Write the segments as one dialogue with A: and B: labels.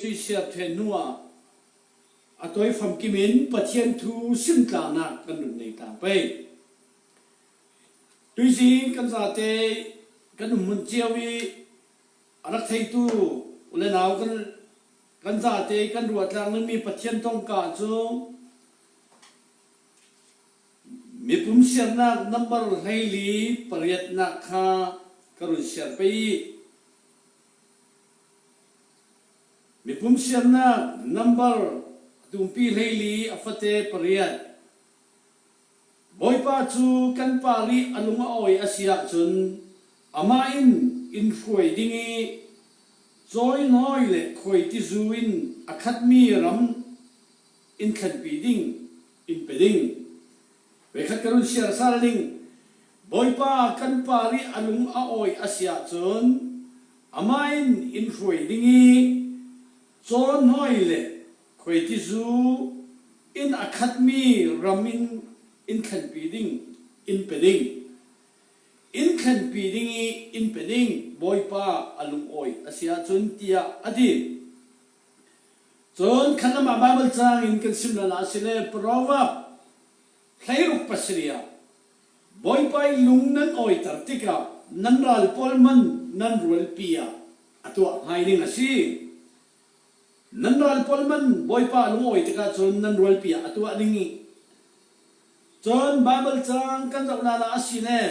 A: จุยเสียเทนัวอตัวฟังกิมินปะเทียนทูซิมกลางนักกันหนุนในต่างไปดุยสิกันซาเตกันหนุนมุนเจียวีรักไทยตู้อุลนาวกันซาเตกันรวดลางนั้นมีปะเทียนต้องการจูมีปุ่มเสียนักนับร์ไฮลีปริยัตนักข้ากรุณเสียไปมีปุ่มเสียนักนับร์ตุมปีไฮลีอัฟเตปริยัตบอยป้าจูกันปารีอลุงออยอาเซียจนอามาอินฟวยดิ้งจอยน้อยเล็กคอยที่จูอินอัคดมีรัมอินขัดปีดิ้งอินเปดิ้งเวขัดกรุณเชียร์ซาลิงบอยป้ากันปารีอลุงออยอาเซียจนอามาอินฟวยดิ้งจอยน้อยเล็กคอยที่จูอินอัคดมีรัมอินขัดปีดิ้งอินเปดิ้งอินขันปีดิ้งอินเป็นดิ้งบอยป้าอลุงออยอาเซียจนเตียอดีจนขันมาบาเบลจางอินกันสิมนาสิเลปราวะใครรุกปัสเรียบอยป้าลุงนั้นออยตัดติกานันรัลพอลมันนันรัลปียอตัวไฮดิ้งอาชีนันรัลพอลมันบอยป้าลุงออยติกาจนนันรัลปียอตัวดิ้งจนบาเบลจางกันจากนาอาศิเน่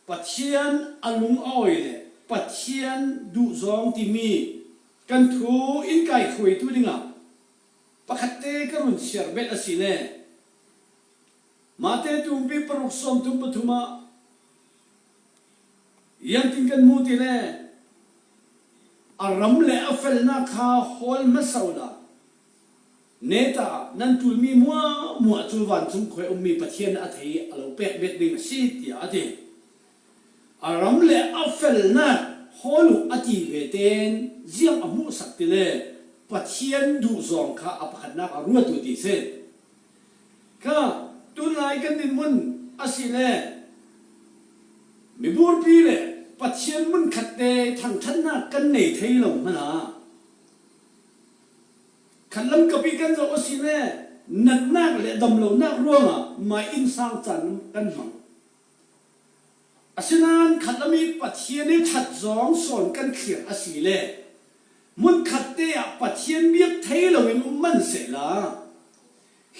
A: ปัจเจียนอลุงอ้อยเลยปัจเจียนดูซองที่มีกันทูอินไก่คุยตัวดิ่งอ่ะปะขัดเตะกรุนเชียร์เบ็ดอาศิเน่มาเตะตุ่มปีปรุกสมตุ่มปฐุมายังติงกันมูติเน่อารมเล่อเฟลนักฮาฮอลมาสาวดาเนต้านั่นตุลมีมัวจุลวันจุงคอยมีปัจเจียนอาทิตย์เราเป็ดเบ็ดดิ่งสิที่อาทิตย์อารมณ์เล่อเฟลนะฮอลุอดีเวเตนเจียงอมุสักติเล่ปัจเจียนดูซองข้าอภัยนักรัวตัวดีเสข้าตุนไลกันดิมุนอาศิเล่มีบูร์ปีเล่ปัจเจียนมุนขัดเตทางท่านนักกันในไทยเรามานะขันลำกับปีกันจะอาศิเล่นักนักเล่ดำเหล่านักร่วงอ่ะมาอินสร้างจันกันหังอาศินันขัดละมีปัจเจียนนี้ถัดสองส่วนกันเขียนอาศิเล่มุนขัดเตะปัจเจียนเบียกไทยเราเป็นมันเสร็จละ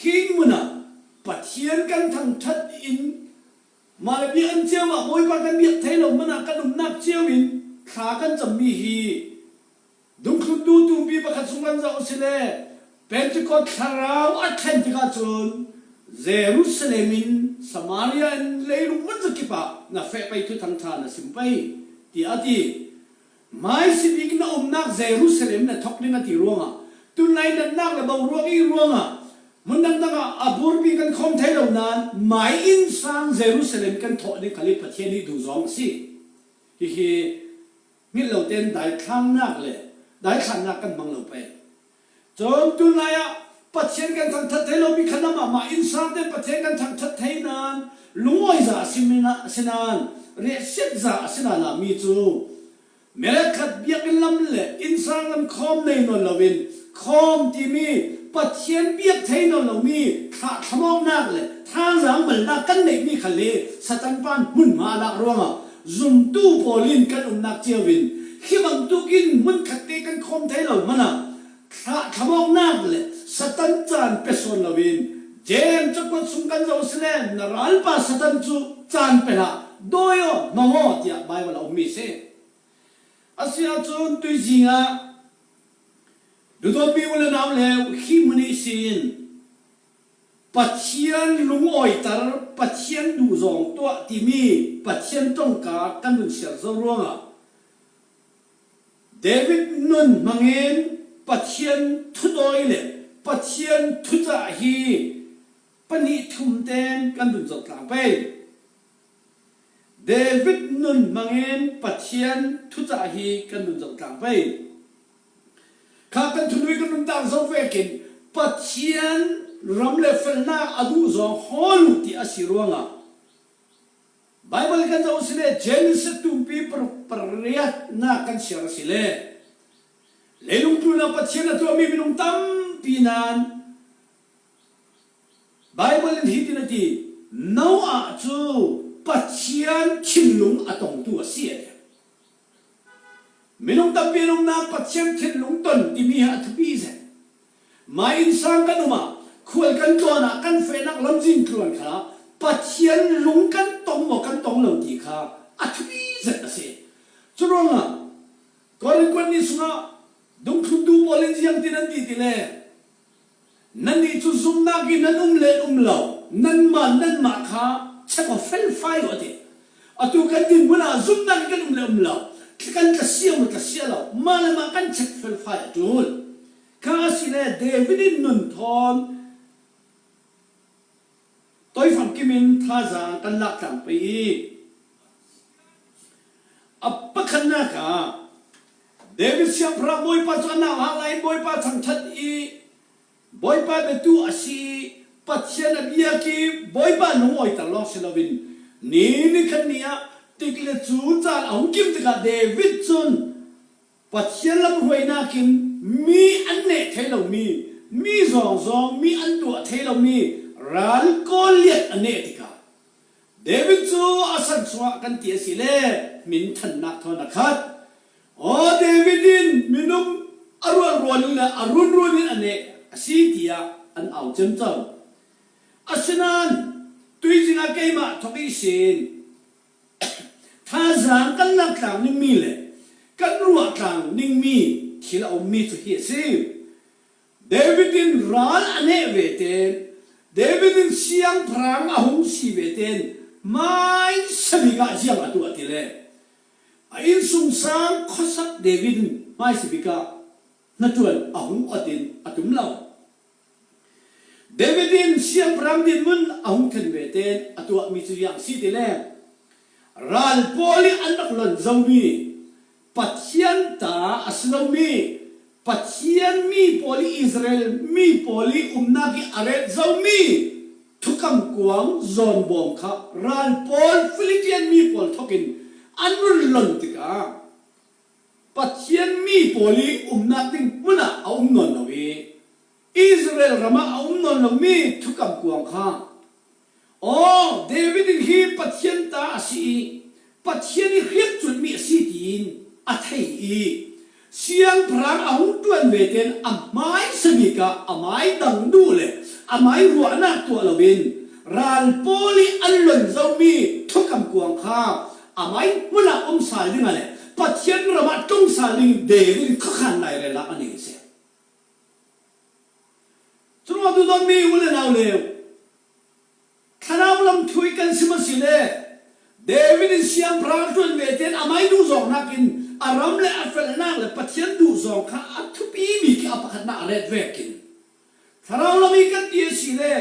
A: หิ้งมุนอ่ะปัจเจียนกันทางทัดอินมาเลยเบียนเจ้าว่าโอยปากันเบียกไทยเรามันอ่ะกันนุ่มนักเจ้าอินขากันจะมีฮีดุงครุดูตุ่มปีประคัตสุกันจะอาศิเล่เป็นจุดกอดคาราวอัดขันติกาจนเยรูซาเล็มินสมาเรียนเลยรู้มันจะกี่ปะน่ะเฟะไปทุกทางทางน่ะสิมไปที่อดีไม่สิบิกน่านักเยรูซาเล็มน่ะทอกนี่น่ะที่ร่วงอ่ะตุนไลนั่นนักน่ะบ่าวร่วงอีร่วงอ่ะมันนั่นนักอ่ะอับบูร์บีกันคอมไทยเหล่านั้นไม่อินสร้างเยรูซาเล็มกันทอนี่คลิปประเทศนี้ดูซองสิที่มิเราเต้นได้ครั้งนักเลยได้ขันนักกันบังเราไปจนตุนไลอ่ะปัจเจียนกันทางทัดไทยเรามีขนาดมาอินสร้างได้ปัจเจียนกันทางทัดไทยนั้นลุงอ้อยจ่าสิมินะสินานเรียกเสียจ่าสินานามีจูเมื่อขัดเบียกันลำเล่อินสร้างกันคอมในนนลวินคอมที่มีปัจเจียนเบียกไทยนนเรามีขาดขมองนักเลยทางหลังเหมือนนักกันในมีขลีสตันปานหุ่นมาลักร่วงอ่ะซุ่มตู้โพลินกันนักเจียวินขี้บังตุกินมันขัดเตะกันคอมไทยเรามันอ่ะขาดขมองนักเลยสตันจานเปโซนลวินเจมจะกดสุกันจะอุสเลนนรัลปาสตันจูจานเปล่าโดยมองว่าที่ใบว่าเราไม่เสอาเซียจนตุยจิงะดูตัวปีวันนั้นแล้วขี้มันนี่สินปัจเจียนลุงอ้อยตาปัจเจียนดูซองตัวที่มีปัจเจียนต้องการกันดูเสียจร่วงอ่ะเดวิดนุนมังเงินปัจเจียนทุดอยเลยปัจเจียนทุจาฮีปนิทุมเตนกันดุจกลางไปเดวิดนุนมังเงินปัจเจียนทุจาฮีกันดุจกลางไปข้ากันทุนวิกันดุต่างโซเฟกินปัจเจียนรำเลฟลนาอดูซองฮอลุติอาศิรวงะ Bible kan jauh sile Genesis tumpi perlihat na kan siara sile. Lelung tu na patien na tu ami minung tampinan. Bible in hiti na ti Noah tu patien kinlung atong tu asia. Minung tampinung na patien kinlung ton ti miha at bize. Main sang kanuma kual kan tuana kan fenak lamjing kluan ka. Patien lung kan tong mo kan tong lo ti kha athui zat ase churanga korin kwan ni sunga dong khundu bolen jiang tinan ti tile nan ni chu zum na gi nan le lo nan ma kha chako fel fai ode atu kan din buna zum na gi kan le lo kan ka sia lo ma kan chak fel fai atul ka sile David nun thon tôi phạm kim in tha giang kan lak tang pe appa khanna ka David siam pra boy pa chana ha lai boy pa thang that boy pa be tu asi pathian abia ki boy pa no oi ta lo silovin ni khan nia tikle chu cha ong kim ta David chun pathian lam hoina kim mi an ne thailo mi zong mi an tu thailo mi ral koliat anetika David chu asan chwa kan tia sile min than nak thona khat o Davidin minum arun ane asitia an au chem chau asinan tuijinga keima thoki sin tha jang kan nak tang ning mi le kan ruwa tang ning mi thila om mi chu hi si Davidin ral ane veten Davidin siang perang ahung si beten mai sabiga siang atu atile ain sungsang khosak Davidin mai sabiga natuan ahung atin atum lau Davidin siang perang din mun ahung kan beten atu mi chu yang si tile ral poli anak lon zawmi pathian ta aslami pathian mi poli Israel mi poli umnagi aret zawmi thukam kuang zon bom kha ran pol Philippine mi pol thokin anrul lon tika pathian mi poli umnating puna aum non nawi Israel rama aum non mi thukam kuang kha oh David hi pathian ta asi pathian hi khiat chun mi si tin athai siang perang ahung tuan beten amai semika amai dang dule amai ruana tu lawin ral poli allon zawmi thukam kuang kha amai muna sal dingale pathian rama tung saling David khakhan nai re la ani se chuma du don mi ule naw le khanam lam thui kan simasile David siang perang tuan beten amai du zong nakin aram le afel nak le pathian du zong kha athupi mi ki apakhat na red vekin tharau lami kan tie sile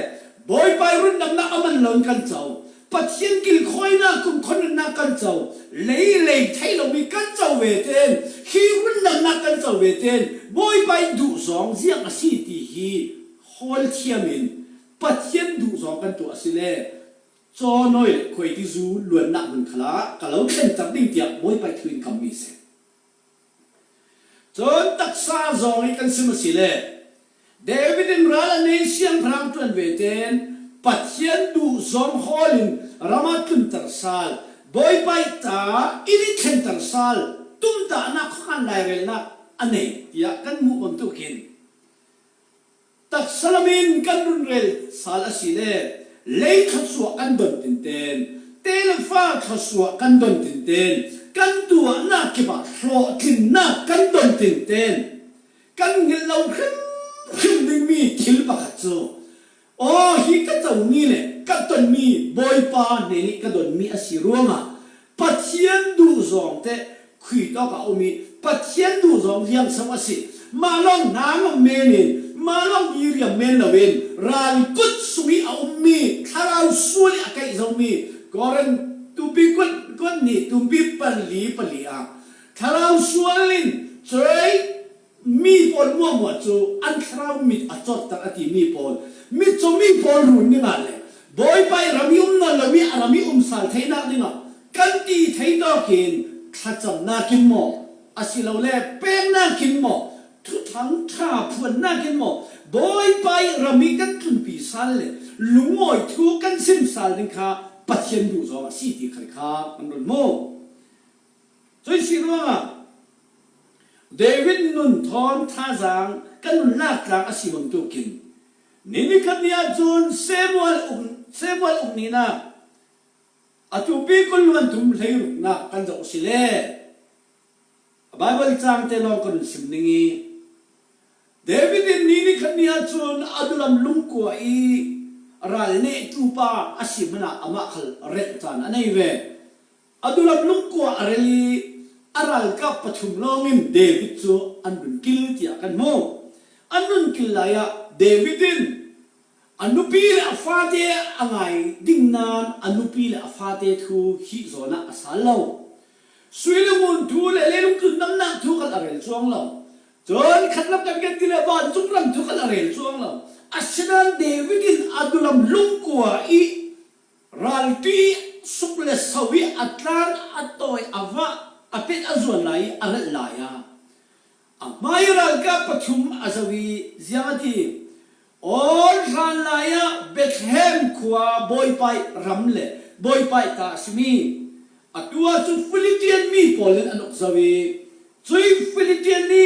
A: boy pai run nam na aman lon kan chau pathian kil khoi na kum khon na kan chau lei thai lo mi kan chau ve ten hi run nam na kan chau ve ten boy pai du zong ziang asi ti hi hol thiamin pathian du zong kan tu asile cho noi khoi ti zu luan na mun khala kalau khen tak ding tiak boy pai thuin kam mi se chon taksa zong kan simasile David in rala nation prang tuan veten pathian du zong holin ramatun tarsal boy pai ta ini khen tarsal tum ta na khan lai rel na ane ya kan mu om tu kin tak salamin kan run rel sal asile lei khaswa kan don tin ten telefa khaswa kan don tin ten kan tua na ke ba ro tin na kan don tin ten kan ngel lo khim ding mi thil ba khat zo o hi ka chau ni le ka ton mi boy pa ne ni ka don mi asiruama pathian du zong te khui to ka omi pathian du zong yang sam asi malong nang menin malong iriam men lawen ran kut sui a omi tharau suli akai zomi goren tu bi kon ni tu bi pali a tharau sualin choi mi pol mo chu an tharau mit a chot ta ati mi pol mi chu mi pol run ni ngale boy pai rami non la mi arami sal thaina ni nga กันตีไทยต่อกินข้าจำนากินหมออาศิเราแลแป้งนากินหมอทุกทั้งท่าพวนนากินหมอบอยไปรามีกันทุนปีสันเลยลุงอ้อยทูกันซิมสันนึงค่ะปัจเจียนดูสองสิที่ใครค่ะมันรุนโม่所以สิว่าเดวิดนุนทอนท่าจางกันนุนลากลางอาศิบังตุกินนี่กันเนี่ยจูนเซมวลอุกนี่นะอาจูปีกุลวันทุ่มเลยรุนักกันจะอุสิเลไบเบิลจางเตลองกันสิมนิงีเดวิดนี่กันเนี่ยจูนอาดุลัมลุงกัวอีรัลเนตูปาอาศิมนะอามาขลเรตจานอันนี้เวอาดุลัมลุงกัวอารัลีอารัลกับปฐุมลองินเดวิดจูอันนุนกิลที่อากันโมอันนุนกิลลายะเดวิดินอนุปีเลอฟาเตอังไงดิ่งนานอนุปีเลอฟาเตทูฮิโซนะอาสาเลาสวยละมุนทูเลเลลุกุนน้ำหนักทูกันอะไรช่วงเราจนขัดลับกันที่เลบานจุกลำทูกันอะไรช่วงเราอาชนันเดวิดินอาดุลัมลุงกัวอีรัลตีสุกเลสวีอัตลานอัตโตยอาวะอเป็ดอจวนไหลอะไรลายะไม่รัลกับปฐุมอาจวีเสียงที่all ran laya Bethlehem khua boy pai ramle boy pai ta simi atua chu Philistine mi polen anok zawi chui Philistine ni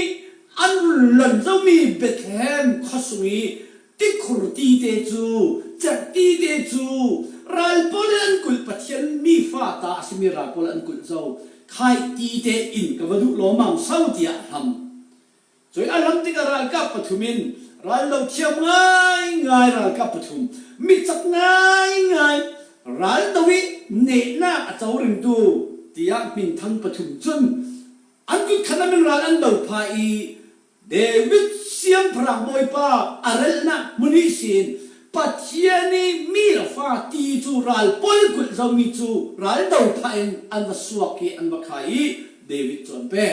A: an lan zomi Bethlehem khasumi tikhur ti te chu chak ti te chu ral polen kul pathian mi fa ta simi ral polen kul zo khai ti te in ka wadu lo mang sau tia ham chui alam ti ka ral ka pathuminรัลเราเชื่อง่ายรัลกับปฐุมมิจักง่ายรัลตวิเนน่าเจ้าริมดูที่อยากมินทั้งปฐุมจนอันกุดขณะมันรัลอันเดาพายเดวิดเสียงพระบอยป้าอารัลนักมุนิสินปัจเจียนีมีละฟ้าตีจูรัลปอลกุดจะมีจูรัลเดาพายอันวัสวกีอันวัคายเดวิดจวนเป้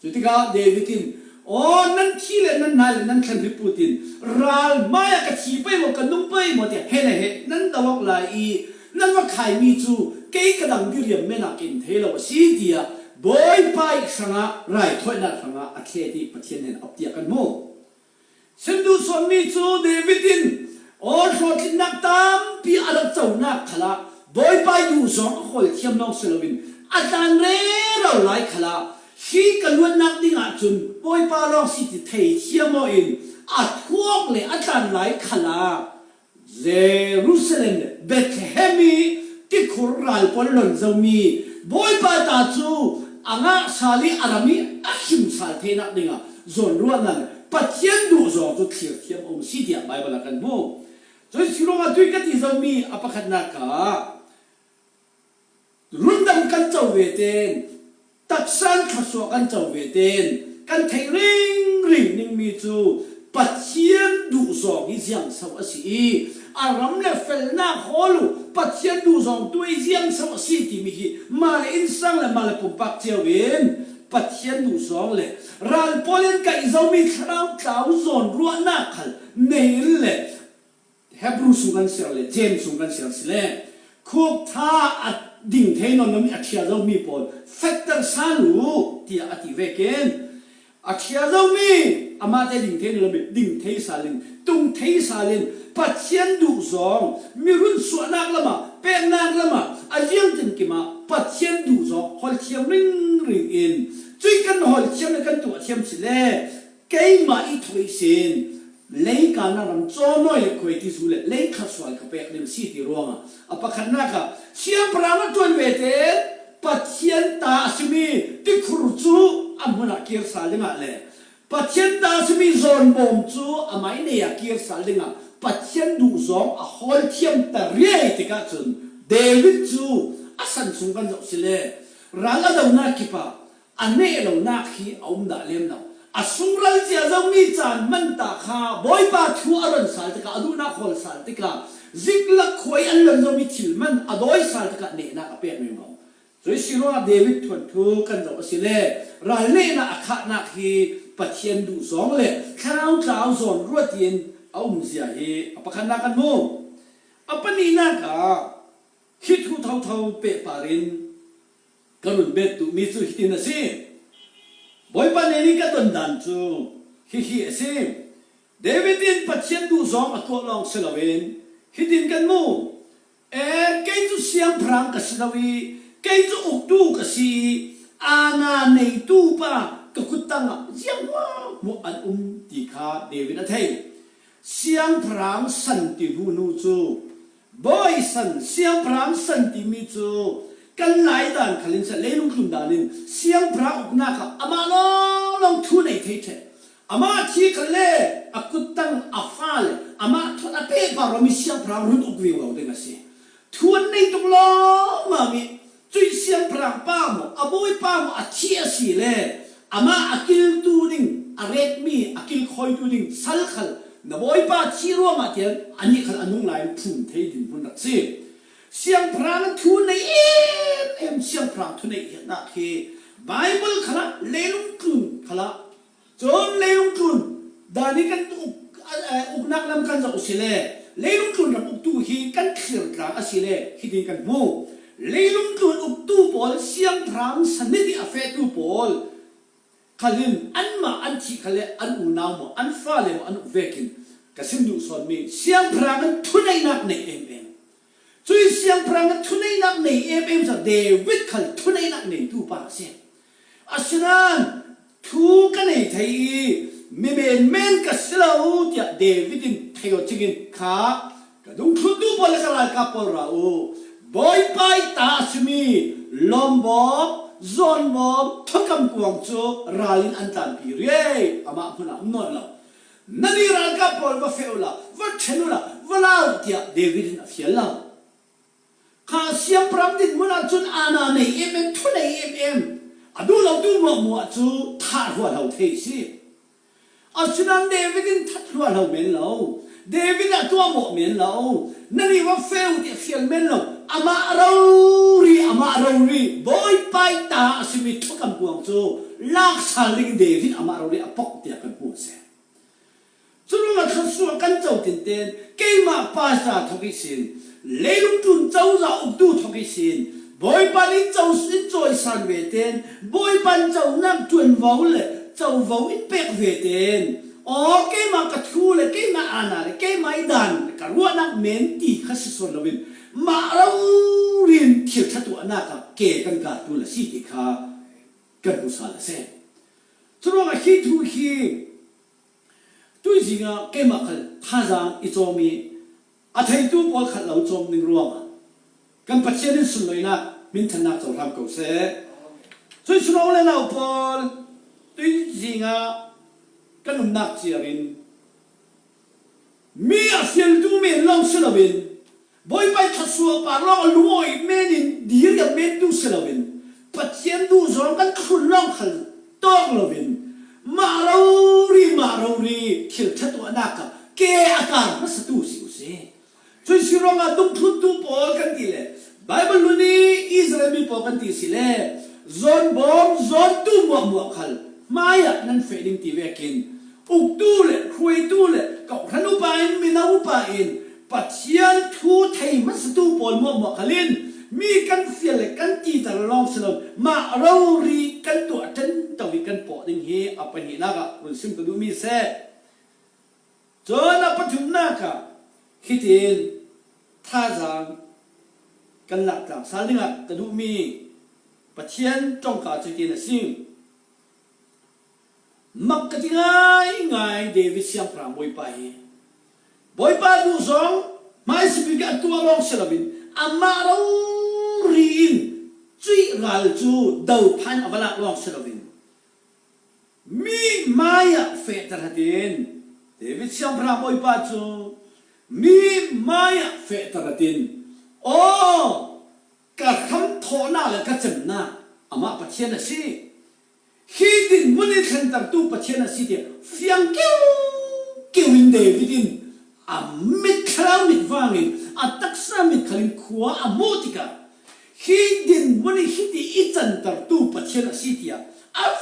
A: จุดที่ก้าเดวิดินโอ้นั่นที่เลยนั่นนายเลยนั่นคันริปูตินรัลมายากระชีไปหมดกันนุ่มไปหมดเนี่ยเฮ้เลยนั่นตะวักลายนั่นว่าใครมีจูเกี่ยกระดังดิเรียมไม่นักกินเทลว่าสีเดียบอยไปสังะไรถ้วยนักสังะอาเคติปะเทียนเห็นอับเดียกันโมฉันดูส่วนมีจูเดวิดินโอ้โหที่นักตามปีอาลักเจ้านักขละบอยไปดูสองคนเทียมน้องเซลวินอาจารย์เร่เราไล่ขละชีกันวันนักดิ่งอาจุนบอยปาลองสิทธิเทียมอินอัดพวกเลยอาจารย์หลายขลาเยรูซาเล็มเบธเลเฮมีที่คุรัลปอลลอนจะมีบอยปาตาจูอ่างซาลีอารามีอาชิมซาเทนักดิ่งอาจนรู้นั้นปัจเจียนดูจงจุดเทียมเทียมองค์สิทธิไบเบิลกันโมจนสิโรมาด้วยกันที่จะมีอภัคนัการุ่นดำกันเจ้าเวเตนตัดสั้นขัดสวกันเจ้าเวเตนกันเทริงนิ่งมีจูปัจเจียนดูสองอีเสียงสวัสดีอารมณ์เลเฟลน่าฮอลูปัจเจียนดูสองตัวอีเสียงสวัสดีที่มีมาเลอินสังและมาเลปุ่มปักเจียวเวนปัจเจียนดูสองเลยรัลปอลเลนกับอิซามีคราวคราวโซนรัวนักขัลเนลเลยเฮบรูสุกันเสียเลยเจมสุกันเสียเลยคุกท่าดิ่งเทนนมีอาเทียเรามีปอลเฟกเตอร์ซาลูที่อาทิเวกินอาเทียเรามีอามาเตดิ่งเทนเรามีดิ่งเทซาลินตุงเทซาลินปัจเจียนดูสองมีรุ่นสวนนักละมาเป็นนักละมาอาเลียงถึงกี่มาปัจเจียนดูสองหอลเทียมริงอินจุยกันหอลเทียมกันตัวเทียมสิเล่เกี่ยมาอีถอยสินเล่การนั่งจอน้อยคุยที่สุดเลยเล่ขัดสวายกับเปกเดิมสีที่ร้องอ่ะปะขันนักอ่ะเชียงพระมาจวนเวเตปัจเจียนตาสมีที่ครูจูอันมันนักเกียร์สาลิงอ่ะเลยปัจเจียนตาสมีโซนบอมจูอ่ะไม่เนี่ยเกียร์สาลิงอ่ะปัจเจียนดูสองอ่ะฮอลเทียมแต่เรียติกาจนเดวิดจูอ่ะสันสุงกันจบสิเลยรังอ่ะเราหน้าคิปะอันนี้เราหน้าขี้เอาหน้าเลี้ยมเราอาสุงรัลเจ้าเรามีจานมันตาข้าบอยปาทัวอรันสัลติกาอดูนักฮอลสัลติกาซิกลักคอยอันเรามีทิลมันอดอยสัลติกาเนี่ยนักเปียกไม่มาโดยสิโรอาเดวิดทวนทุกันจะว่าสิเล่รัลเล่นักข้านักฮีปัจเจียนดูสองเล่ข้าวข้าวสอนรวดเย็นเอามุสยาฮีอปะคันนักกันโมอปะนี่นักอ่ะคิดทุเท่าเปะปาริน ก็รุ่นเบ็ดตุมีจูฮิตินะสิบ่อยปานนี้ก็ต้นดันจูฮิฮิสิเดวิดินปัจเจนดูซองอัตัวลองเสลวินฮิดินกันมูเกยจูเสียงพรางกัสลวีเกยจูอุกตูกัสีอาณาในตูปะก็คุตังอ่ะยังว่ามุอันติคาเดวิดเทเสียงพรางสันติหูนูจูบ่อยสันเสียงพรางสันติมิจูกันหลายด่านขลินเสเลลุงคุนดานินเสียงพรางอุกนาคอามาลองทุนในเทอามาชีคันเล่อากุตังอาฟาเลอามาทุนอาเปบารมีเสียงพรางรุ่นอุกวิวเอาเดงสิทุนในตุกลองมามีจุยเสียงพรางป้าโมอาบุยป้าโมอาเชียสีเล่อามาอากิลตูดิงอาเรดมีอากิลคอยตูดิงสัลขัลนบอยป้าชีรัวมาเทียนอันนี้ขันอันนุ่งลายพุ่มเทดินพุ่นรักสิเสียงพรางทุนในเอ็มเสียงพรางทุนในเห็นนักเฮไบเบิลขละเลลุงกุนขละจนเลลุงกุนดานิกันอุกนักนำกันจะอุสิเล่เลลุงกุนรับอุกตูฮีกันเขียนกลางอาศิเล่ฮิดินกันมูเลลุงกุนอุกตูบอลเสียงพรางสนิทอาเฟตูบอลขลินอันมาอันที่ขละอันอุนามอันฟ้าเลมอันอุเวกินกสิมดูสอนมีเสียงพรางทุนในนักในเอ็มจุยเสียงพรางทุนในนักในเอ็มจะเดวิดขันทุนในนักในตูปาเสียอาชนันทูกันในไทยมีเมนกัสลาอูที่เดวิดินไทยจิกินข้ากระดุมทุนดูบอลกันลายกับปอราอูบอยไปตาสมีลมบอบจอนบอบทุกคำกวางโจราลินอันตันปีเร่อามาพูดนอนแล้วนั่นนี่รักกับปอลว่าเฟลล่ะว่าเชนุล่ะว่าลาวที่เดวิดินเฟียล่ะข้าเสียงพรำดินมันจุนอาณาในเอ็มทุนในเอ็มอดูเราดูมัวจูทัดหัวเราเทสิอาชุนันเดวิดินทัดหัวเราเหม็นเราเดวิดตัวหมกเหม็นเรานั่นนี่ว่าเฟลที่เฟียลเหม็นเราอามาเรารีบอยไปตาสิมิทุกคำกวางโจลากสาลิงเดวิดอามาเรารีอปอกเตียกันพูดเสียจุดนั้นเขาสู้กันเจ้าตินเต้นเกมาปาสาทกิสินเลลุงจุนเจ้าจะอุดูทกิสินบอยปันเจ้าสินจอยสันเวเตนบอยปันเจ้านักจวนวาวเลยเจ้าวาวอินเป็กเวเตนอ๋อเกมากระทูเลยเกมาอานาเลยเกมาอีดันกรัวนักเมนตีขัดสนลวินมาเราเรียนเทียบชัดตัวนักเกกันกัดตัวละสิติขากันกุศลเสพจุดนั้นคิดดูคิดตัวจริงเกมาขัดท่าจางอิจอมีอาทิตย์ตัวบอลขัดเราจอมหนึ่งรวมกันปัจเจกสุดเลยนะมินทนักจะทำกูเสพช่วยสุนัขเลยนะบอลตัวจริงกันนุ่มนักเจียรินมีอาเซียนดูเมนลองเสลวินบอยไปทัศวปาร์ลองลุยเมนินดีร์กับเมนดูเสลวินปัจเจกดูจอมกันคุณลองขันตอกลวินมาเรารีเขียนชัดตัวนักเกะอาการมาสตูสิวเสช่วยสิรองตุ้มทุนตุ้มปอกันทีเลยไบเบิลลุนีอิสราเอลมีปอกันทีสิเลยจอนบอมจอนตุ้มมัวขัลมาอยากนั่นเฟดิงทีเวกินอุกตูเลยคุยตูเลยกับขนุปาอินมินาอุปาอินปัจเจียนทูไทยมัสตูปอลมัวขัลินมีกันเฟียเลยกันตีตะลองสลบมาเรารีกันตัวจันตวิกันปอดิงเฮอปันหินักรุ่นซิมกดูมีเสจนปัจจุบันก็คิดเองท่าจางกันหลักจากสาลิงกดูมีปัจเจียนจงกาจุดเด่นสิ่งมักจะง่ายเดวิดเสียงพรางบอยไปดูสองไม่สิบิกตัวลองเสลบินอามาเราเรียนจุยรัลจูดาวพันอวลาลองเสลบินมีมายาเฟตระเดนเดวิดเสียงพรางบอยไปจูมีมายาเฟตระเดนโอ้กระทำโทน่าและกระจำน่าอามาปัจเจียนสิฮิดินวันนี้ฉันตัดตู้ปัจเจกสิเดียฟียงเกี่ยวอินเดวิดินมิดคราวมิดวางินตักษามิดคลินขวาโมติกาฮิดินวันนี้ฮิดิอิจันตัดตู้ปัจเจกสิเดีย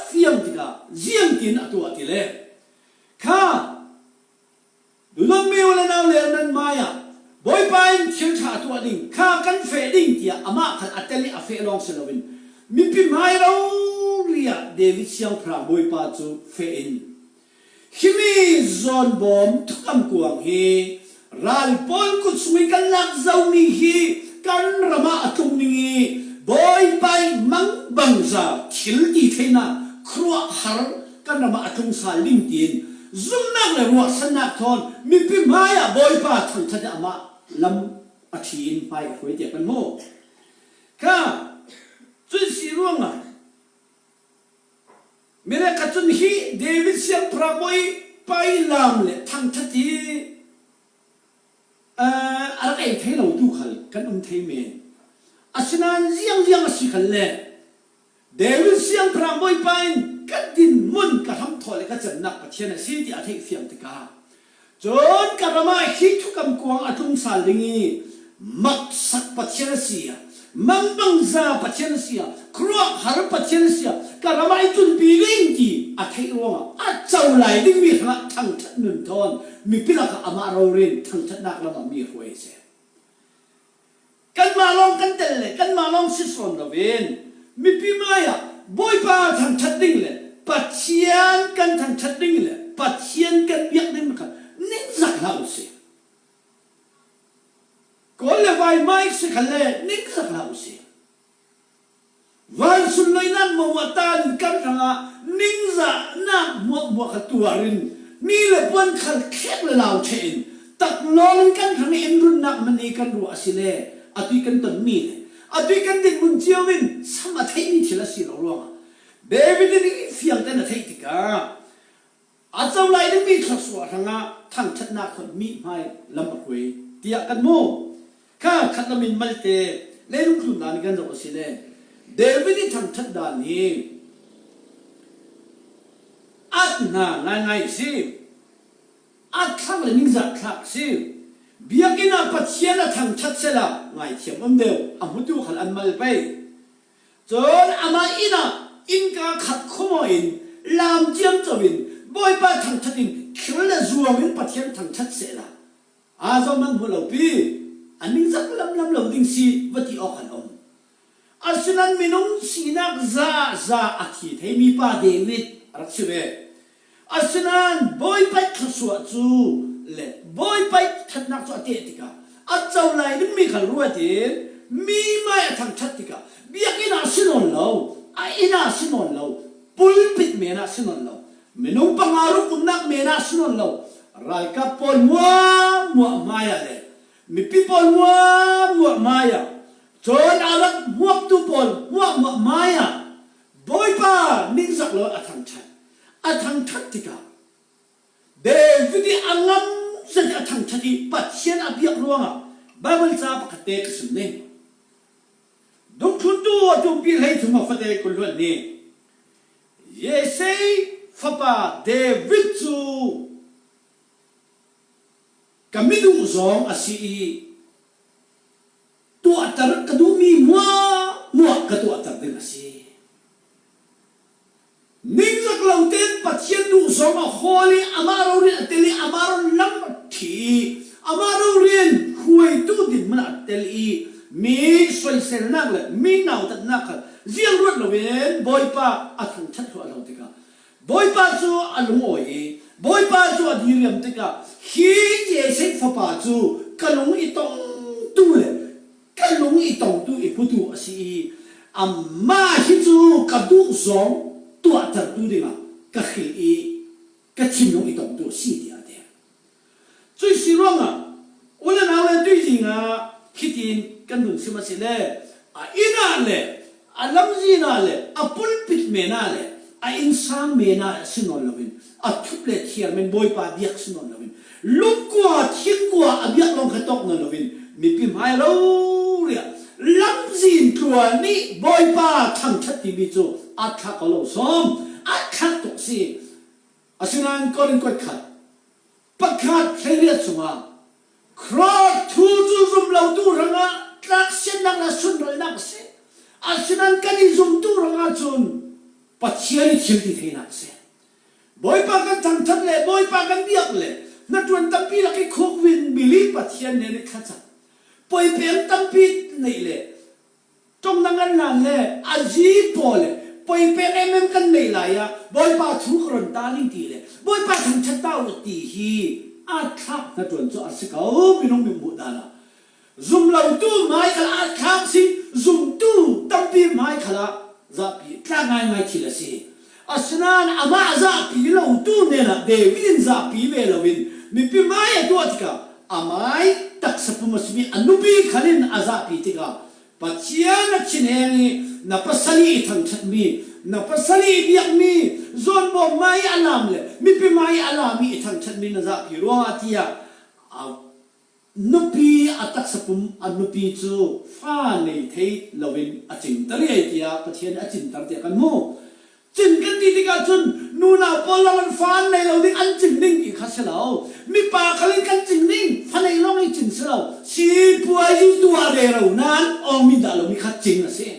A: ฟียงติกาเจียงตินตัวติเลข้าดูน้องเมวและนาวเลนันมายาบอยไปเชียงชาตัวดิ่งข้ากันเฟดิ่งเดียอามาขันอัตเลอเฟลองเซลวิน มีพิมายเราเรียเดวิดเสียงพระบอยปาจูเฟอินฮิมีจอนบอมทุกคำกวางฮีรัลปอลกุศวิกันลักเจ้ามีฮีกันรมาตุงนีบอยไปมังบังซาทิลดีเทน่าครัวฮาร์กันรมาตุงซาลิงตินซุ่มนักเลยรัวสนักทอนมีพิมายบอยปาทั้งทัดอามาลำอาทินไปคุยเดียกันโมค่ะจุดสีร่วงอ่ะเมื่อกัจจุนฮีเดวิดเสียงพระบอยไปลำเลยทั้งทัดที่อะไรที่เราดูขันกันที่เมนอาชนันเสียงสิขันเลยเดวิดเสียงพระบอยไปกันดินมุนกันทำถอยกันจะนักประเทศนั้นสิ่งที่อาทิตย์เสียงติกาจนกันมาฮิทุกคำกวางอาทุ่งสาลิงีมักสักประเทศเสียมังบังซาประเทศเสียครัวหาประเทศเสียกันมาจุนปีลิงดีอาทิตย์ว่าอาเจ้าไหลดิ้งมีขณะทั้งทัดหนึ่งทอนมีพิลักอามาเราเรียนทั้งทัดนักแล้วมีรวยเสียกันมาลองกันเตลกันมาลองสิสอนเราเวนมีพิมายบอยป้าทั้งทัดดิ้งเลยปัจเจียนกันทั้งชัดดิ้งเลยปัจเจียนกันเบียกดิ้งกันนิ่งสักแล้วสิก็เลยไว้ไม่สิกันเลยนิ่งสักแล้วสิวันสุดเลยนั่นมัวตาลกันทั้งนิ่งสักนั่งมัวขัดตัวรินนี่เลยปนขัดแคบเลยเราเชนตักนอนกันทั้งเอ็นรุ่นนักมันเอกันรัวสิเลยอตุยกันต้นมีเลยอตุยกันดินมุนเจียววินสมัติให้มีทีละสิเราล่วงเดวิดนี่เฟียงแต่ละเทติกาอาจจะไล่ดึงมีขัดสวดทั้งทั้งชัดนักคนมีไม่ลำบากเว้ยเดียกันโม่ข้าขัดละมินมัลเตเล่นคลุมนานกันจะว่าสิเลยเดวิดนี่ทั้งชัดดานี่อัดหน้าง่ายสิอัดข้างเลยนิ่งจักขักสิเบียกินาปัจเจียนทั้งชัดเสละง่ายเฉียบเดียวอามุตุขันอันมัลไปจนอามาอินะอินกาขัดขโมยลามเจียมจวินบอยป้าทั้งชัดอินคิดเลยรัวมินปัจเจียนทั้งชัดเสละอาจจะมันหัวเราปีอันนี้จักลำเราดิ้งสีวัดที่ออกขันอมอาฉะนั้นมินุงสีนักซาอาทิตย์ให้มีป้าเดวิดรักษาเวอาฉะนั้นบอยป้าขัดสวดจูเล่บอยป้าขัดนักสวดเตติกาอาเจ้าไล่ดึงมีขันรัวเดมีไม่ทั้งชัดติกาเบียกินาสินนเราไอ้น่าสินนเราปุลปิดเมน่าสินนเราเมนุปังอารุกุนักเมน่าสินนเรารายกับปนมัวมายาเลยมีปีปนมัวมายาจนอารักมัวตุปนมัวมายาบอยป้านิ่งสักเลยอัฐังชัดติกาเดวิดอังลัมจะอัฐังชัดที่ปัจเจียนอภิยกรัวงะบาเบิลซาปกติกสมเนดงทุนตัวจงปีให้ถึงมาฟัดเอกุลวันนี้เยเซฟ้าป้าเดวิดจูก็ไม่ดูสองอาศัยตัวอัตราก็ดูมีมัวก็ตัวอัตราเดินอาศัยนิ่งสักลำเต้นปัจเจียนดูสองอ่ะฮอลีอามาเราเรียนเตลีอามาเราลัมทีอามาเราเรียนคุยตู้ดินมันเตลีมีสวยเซลนักเลยมีหนาวตัดนักเจียงรถเราเองบอยป้าอัฐังชัดหัวเราติกาบอยป้าจูอัลงอยบอยป้าจูอดีเรียมติกาฮีเยสิฟ้าป้าจูกะลงอีตองตู้เลยกะลงอีตองตู้อีพุตุอาศัยอามาฮิจูกะดูสองตัวจัดตู้ดิมากะขิลีกะชิมลงอีตองตู้สี่เดียเดีย最希望啊我们拿来对应啊คิดอินกันดูสิมาสิเล่อินาเล่ลำจีน่าเล่ปุลปิดเมน่าเล่อินสามเมน่าสินอลลวินทุบเล่เทียร์มันบอยป้าเบียกสินอลลวินลุกกว่าเทียงกว่าเบียกลงขัดตกนอลลวินมีพิมพ์ให้เราเรียลำจีนตัวนี้บอยป้าทั้งชัดที่มีจูขัดก็เราซ้อมขัดตกสิสิ่งนั้นก็เรื่องขัดปักขัดใช้เรียกสมาครอทูจูซุมเราดูรังอาลักษณะนั้นสุนทรนักเสอาศัยนั้นกันที่ซุมดูรังอาจุนปัจเจียนชิลติเทนักเสบอยปากันทั้งทัดเลยบอยปากันเบียกเลยนัดวันตั้มปีละกี่โควินบิลีปัจเจียนเนี่ยขัดจับปอยเพียงตั้มปีนี่เลย trong năng ăn nàn lệ à gì bỏ lệ bồi bê em căn này lại à bồi ba chú còn ta linh tì lệ bồi ba thằng chất tao được tì hi à tháp na chuẩn cho à sẽ có bị nông bị mù đà là dùng lâu tu mai khá à tháp si dùng tu tâm bi mai khá za pi ta ngay chỉ là gì à xin anh ama za pi lâu tu nè là để vin za pi về lâu vin mình pi mai à tuột cả amai tak sapumasibi anubi khalin aza pi tika pachiana chinengi na pasali thang chatmi na pasali biak mi zon bo mai alam le mi pi mai alami thang chatmi na za pi ro atia nupi atak sapum anupi chu fa nei thei lovin aching tari atia pathian aching tar te kan mo chinh kan ti tika chun nu na polan fan nei lo ding an ching ning ki khaselo mi pa khalin kan ching ning fa nei long ai ching selo si puai yu tua de ro nan ong mi da lo mi khat ching na se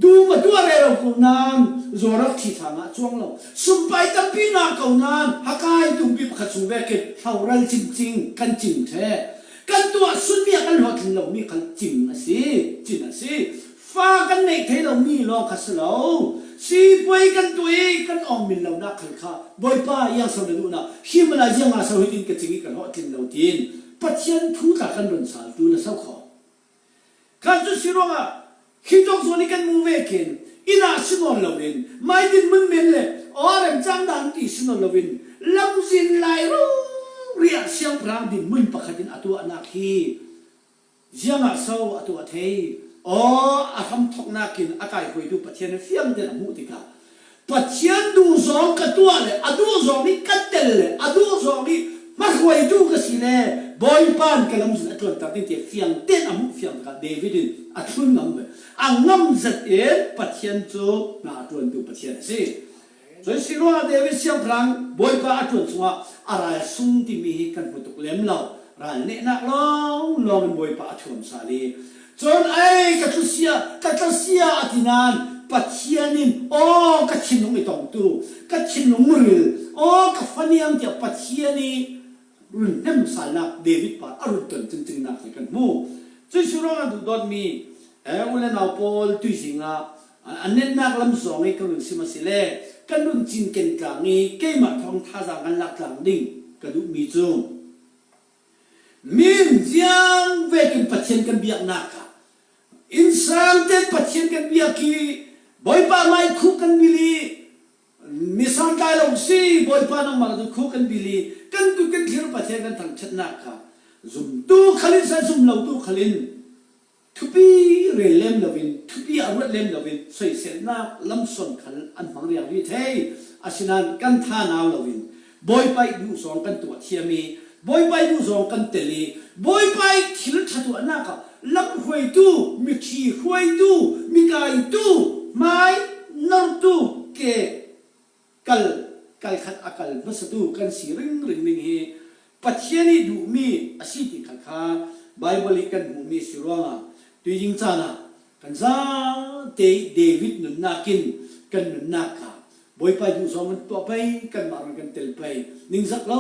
A: du ma tua de ro ko nan zorak thi thanga chuang lo sum pai tam pi na ko nan hakai tum pi khat su ve ke thaural ching ching kan ching the kan tua sun mi kan lo thin lo mi kan ching na se chin na se fa kan nei the lo mi lo khaselo si boy kan tuai kan ong min lo na khal kha boy pa yang so de na himala jang a so hitin ka chingi kan ho tin lo tin pathian thu ka kan ron sal tu na sau kho kan chu sironga hitok so ni kan mu ve ken ina sinon lo den mai din mun men le orem chang dan ti sinon lo win lam zin lai ru ria siang prang din mun pakhatin atu anak hi jang a so atu a thei akham thok na kin akai hoi du pathian fiam de mu tika pathian du zong ka tua le adu zong ni katel le adu zong ni ma hoi du ka si le boy pan ka lam zin atron ta tin te fiam ten amu fiam ka david athun ngam be angam zat e pathian chu na atron du pathian si so si ro david siam prang boy pa atron chunga ara sung ti mi kan putuk lem lo ral ne na long boy pa athum sali chon ai katusia atinan pathianin ka chinung itong tu ka chinung muril ka faniam tia pathiani run nem salna david pa arun ton ting na kan mu chu surong du dot mi ule na pol tu singa anen nak lam song ai ka run simasile kan run chin ken ka ngi ke ma thong tha za ngan lak lang ding ka du mi chu min jiang ve kin pathian kan biak naka insan ten pathian kan biaki boy pa mai khu kan bili misan kai long si boy pa nang ma du khu kan bili kan ku kan thir pathian kan thang chat na ka zum tu khalin sa zum lo tu khalin thupi re lem lovin thupi arut lem lovin soi sen na lam son khal an mang riang ri thei asinan kan tha na lovin boy pai du song kan tu thiami boy pai du song kan teli boy pai thil thatu na ka lam hoi tu mi thi hoi tu mi kai tu mai nor tu ke kal khat akal basatu kan si ring ning he pathiani du mi asiti kha bible kan bu mi sironga tuing chana kan za te david nun nakin kan nun naka boy pa du song to pai kan mar kan tel pai ning zak lo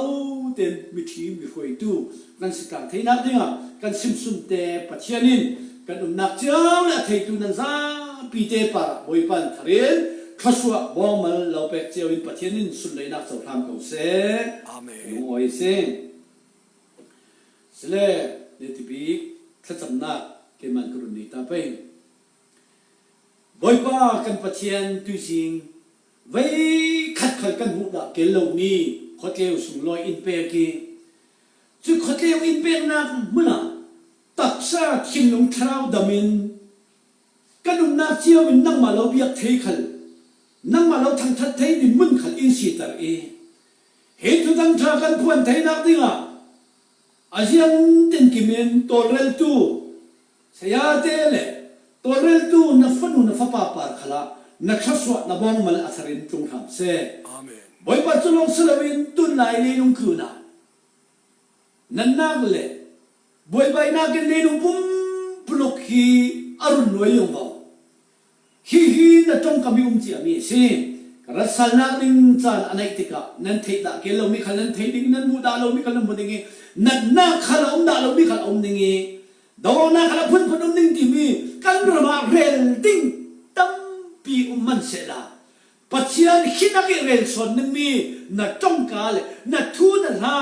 A: ten mi thi mi hoi tu kan si ka theina dinga kan sim sum te pathianin kan nak chau la thei tu nan za pi te pa boy pan tharin khaswa bomal lo pek chewin pathianin sun lai nak chau tham ko se amen oi se sele ne ti bi thacham na ke man kurun ni ta pai boy pa kan pathian tu sing vai khat khal kan hu da ke lo ni khotleu sung loi in pe ki chu khotleu in pe na muna taksa thin long thrau damin kanum na chiao min nang ma lo biak thei khal nang ma lo thang that thei din mun khal in si tar e he tu dang tha kan phuan thei nak dinga ajian ten kimen tolrel tu saya te le tolrel tu na fanu na fa pa par khala na khaswa na bong mal atharin tung tham se amen boy pa chulong sulawin tun lai le lung ku na nan nak le boy bay na ken le lung pum plok hi arun noi yong ba hi na tong ka mi chi ami se kara sal na ding chan anai tika nan thei da ke lo mi khalan thei ding nan mu da lo mi khalan mu ding nan na khala da lo mi khal om ding ดาวนาขลับพุ่นพุ่นนิ่งที่มีกันระมาเรลติ้งตั้มปีมันเสละปัจจัยขินักเรลส่วนนึงมีนัดจ้องกาเลยนัดทูนัดละ